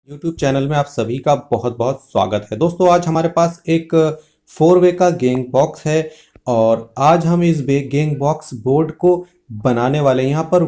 YouTube channel में आप सभी का बहुत बहुत स्वागत है। दोस्तों आज हमारे पास एक 4 वे का गेंग बॉक्स है और आज हम इस गेंग बॉक्स बोर्ड को बनाने वाले हैं। यहाँ पर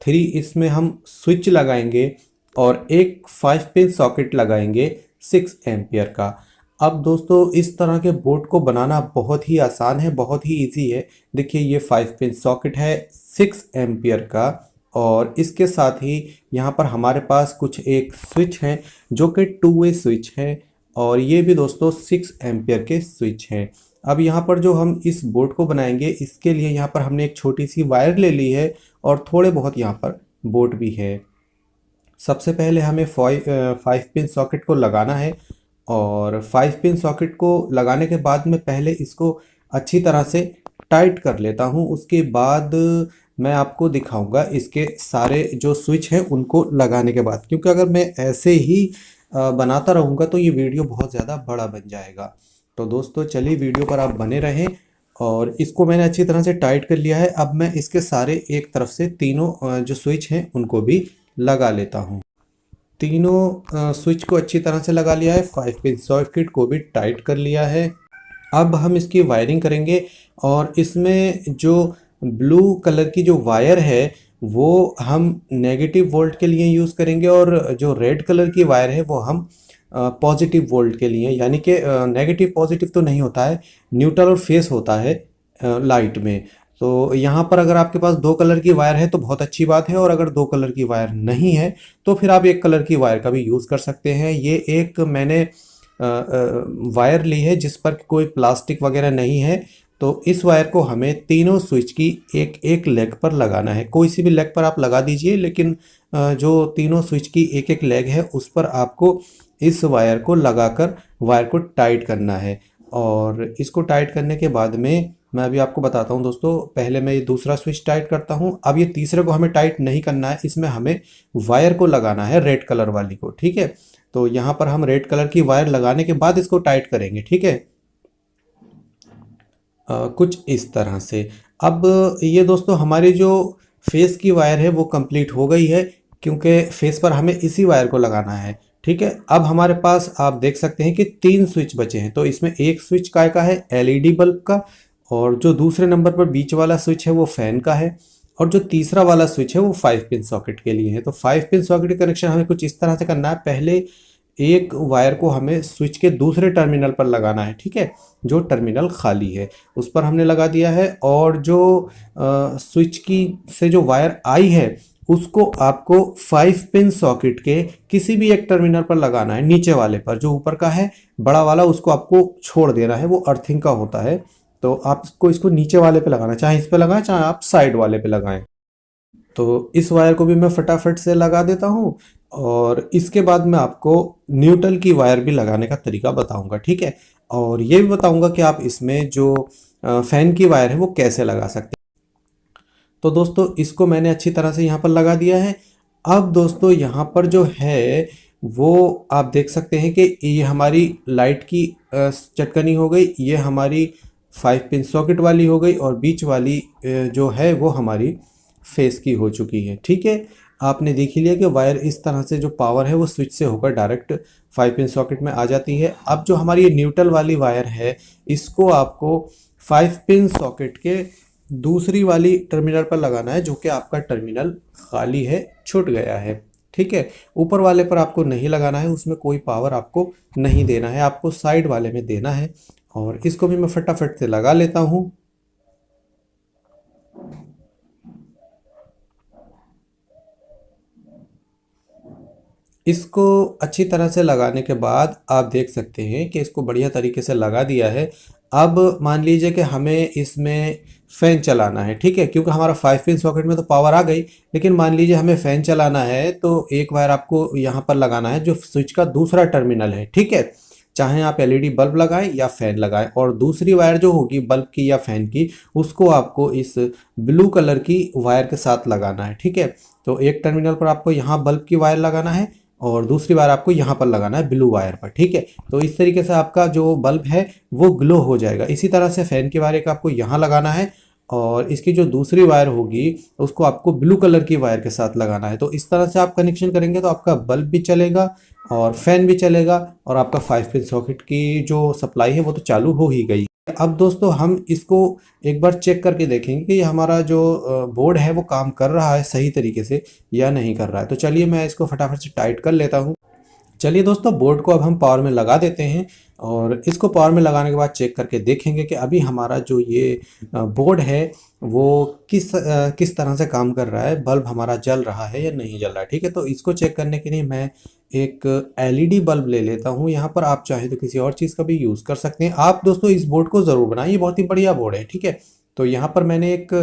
इसमें हम स्विच लगाएंगे और एक 5 पिन सॉकेट लगाएंगे 6 एम्पियर का। अब दोस्तों इस तरह के बोर्ड को बनाना बहुत ही आसान है, बहुत ही इजी है। देखिए ये 5 पिन सॉकेट है 6 एम्पियर का और इसके साथ ही यहाँ पर हमारे पास कुछ एक स्विच हैं जो कि 2 वे स्विच हैं और ये भी दोस्तों 6 एम्पियर के स्विच हैं। अब यहाँ पर जो हम इस बोर्ड को बनाएंगे इसके लिए यहाँ पर हमने एक छोटी सी वायर ले ली है और थोड़े बहुत यहाँ पर बोर्ड भी है। सबसे पहले हमें 5 पिन सॉकेट को लगाना है और 5 पिन सॉकेट को लगाने के बाद में पहले इसको अच्छी तरह से टाइट कर लेता हूँ। उसके बाद मैं आपको दिखाऊंगा इसके सारे जो स्विच हैं उनको लगाने के बाद, क्योंकि अगर मैं ऐसे ही बनाता रहूँगा तो ये वीडियो बहुत ज़्यादा बड़ा बन जाएगा। तो दोस्तों चलिए वीडियो पर आप बने रहें। और इसको मैंने अच्छी तरह से टाइट कर लिया है। अब मैं इसके सारे एक तरफ से तीनों जो स्विच हैं उनको भी लगा लेता हूँ। तीनों स्विच को अच्छी तरह से लगा लिया है, 5 पिन सॉकेट को भी टाइट कर लिया है। अब हम इसकी वायरिंग करेंगे और इसमें जो ब्लू कलर की जो वायर है वो हम नेगेटिव वोल्ट के लिए यूज़ करेंगे और जो रेड कलर की वायर है वो हम पॉजिटिव वोल्ट के लिए, यानी कि नेगेटिव पॉजिटिव तो नहीं होता है, न्यूट्रल और फेस होता है लाइट में। तो यहाँ पर अगर आपके पास 2 कलर की वायर है तो बहुत अच्छी बात है, और अगर 2 कलर की वायर नहीं है तो फिर आप 1 कलर की वायर का भी यूज़ कर सकते हैं। ये एक मैंने वायर ली है जिस पर कोई प्लास्टिक वगैरह नहीं है। तो इस वायर को हमें तीनों स्विच की एक एक लेग पर लगाना है। कोई सी भी लेग पर आप लगा दीजिए, लेकिन जो तीनों स्विच की एक एक लेग है उस पर आपको इस वायर को लगाकर वायर को टाइट करना है। और इसको टाइट करने के बाद में मैं अभी आपको बताता हूँ दोस्तों। पहले मैं ये दूसरा स्विच टाइट करता हूँ। अब ये तीसरे को हमें टाइट नहीं करना है, इसमें हमें वायर को लगाना है रेड कलर वाली को, ठीक है। तो यहाँ पर हम रेड कलर की वायर लगाने के बाद इसको टाइट करेंगे, ठीक है। कुछ इस तरह से। अब ये दोस्तों हमारी जो फेस की वायर है वो कंप्लीट हो गई है, क्योंकि फेस पर हमें इसी वायर को लगाना है, ठीक है। अब हमारे पास आप देख सकते हैं कि 3 स्विच बचे हैं। तो इसमें एक स्विच काय का है, एलईडी बल्ब का, और जो दूसरे नंबर पर बीच वाला स्विच है वो फैन का है, और जो तीसरा वाला स्विच है वो 5 पिन सॉकेट के लिए है। तो 5 पिन सॉकेट कनेक्शन हमें कुछ इस तरह से करना है। पहले एक वायर को हमें स्विच के दूसरे टर्मिनल पर लगाना है, ठीक है। जो टर्मिनल खाली है उस पर हमने लगा दिया है, और जो स्विच की से जो वायर आई है उसको आपको 5 पिन सॉकेट के किसी भी एक टर्मिनल पर लगाना है। नीचे वाले पर, जो ऊपर का है बड़ा वाला, उसको आपको छोड़ देना है, वो अर्थिंग का होता है। तो आपको इसको नीचे वाले पे लगाना है, चाहे इस पे लगाएं चाहे आप साइड वाले पे लगाएं। तो इस वायर को भी मैं फटाफट से लगा देता हूँ, और इसके बाद मैं आपको न्यूट्रल की वायर भी लगाने का तरीका बताऊंगा, ठीक है। और ये भी बताऊंगा कि आप इसमें जो फैन की वायर है वो कैसे लगा सकते हैं। तो दोस्तों इसको मैंने अच्छी तरह से यहाँ पर लगा दिया है। अब दोस्तों यहाँ पर जो है वो आप देख सकते हैं कि ये हमारी लाइट की चटकनी हो गई, ये हमारी 5 पिन सॉकेट वाली हो गई, और बीच वाली जो है वो हमारी फेस की हो चुकी है, ठीक है। आपने देख ही लिया कि वायर इस तरह से जो पावर है वो स्विच से होकर डायरेक्ट 5 पिन सॉकेट में आ जाती है। अब जो हमारी ये न्यूट्रल वाली वायर है इसको आपको 5 पिन सॉकेट के दूसरी वाली टर्मिनल पर लगाना है, जो कि आपका टर्मिनल खाली है, छूट गया है, ठीक है। ऊपर वाले पर आपको नहीं लगाना है, उसमें कोई पावर आपको नहीं देना है, आपको साइड वाले में देना है। और इसको भी मैं फटाफट से लगा लेता हूँ। इसको अच्छी तरह से लगाने के बाद आप देख सकते हैं कि इसको बढ़िया तरीके से लगा दिया है। अब मान लीजिए कि हमें इसमें फ़ैन चलाना है, ठीक है, क्योंकि हमारा 5 पिन सॉकेट में तो पावर आ गई, लेकिन मान लीजिए हमें फ़ैन चलाना है तो एक वायर आपको यहाँ पर लगाना है जो स्विच का दूसरा टर्मिनल है, ठीक है। चाहे आप एलईडी बल्ब लगाएं या फ़ैन लगाएं, और दूसरी वायर जो होगी बल्ब की या फ़ैन की उसको आपको इस ब्लू कलर की वायर के साथ लगाना है, ठीक है। तो एक टर्मिनल पर आपको यहाँ बल्ब की वायर लगाना है और दूसरी वायर आपको यहाँ पर लगाना है ब्लू वायर पर, ठीक है। तो इस तरीके से आपका जो बल्ब है वो ग्लो हो जाएगा। इसी तरह से फैन की वायर एक आपको यहाँ लगाना है और इसकी जो दूसरी वायर होगी उसको आपको ब्लू कलर की वायर के साथ लगाना है। तो इस तरह से आप कनेक्शन करेंगे तो आपका बल्ब भी चलेगा और फैन भी चलेगा और आपका 5 पिन सॉकेट की जो सप्लाई है वो तो चालू हो ही गई। अब दोस्तों हम इसको एक बार चेक करके देखेंगे कि हमारा जो बोर्ड है वो काम कर रहा है सही तरीके से या नहीं कर रहा है। तो चलिए मैं इसको फटाफट से टाइट कर लेता हूँ। चलिए दोस्तों, बोर्ड को अब हम पावर में लगा देते हैं और इसको पावर में लगाने के बाद चेक करके देखेंगे कि अभी हमारा जो ये बोर्ड है वो किस तरह से काम कर रहा है, बल्ब हमारा जल रहा है या नहीं जल रहा है। ठीक है, तो इसको चेक करने के लिए मैं एक एलईडी बल्ब ले लेता हूँ। यहाँ पर आप चाहे तो किसी और चीज़ का भी यूज़ कर सकते हैं। आप दोस्तों इस बोर्ड को ज़रूर बनाएं, ये बहुत ही बढ़िया बोर्ड है। ठीक है, तो यहाँ पर मैंने एक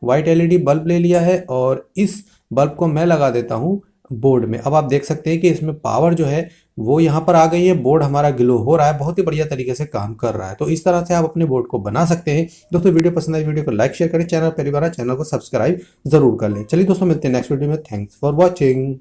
वाइट एलईडी बल्ब ले लिया है और इस बल्ब को मैं लगा देता हूँ बोर्ड में। अब आप देख सकते हैं कि इसमें पावर जो है वो यहाँ पर आ गई है, बोर्ड हमारा ग्लो हो रहा है, बहुत ही बढ़िया तरीके से काम कर रहा है। तो इस तरह से आप अपने बोर्ड को बना सकते हैं। दोस्तों वीडियो पसंद आई, वीडियो को लाइक शेयर करें, चैनल पहली बार चैनल को सब्सक्राइब जरूर कर लें। चलिए दोस्तों, मिलते हैं नेक्स्ट वीडियो में। Thanks for watching.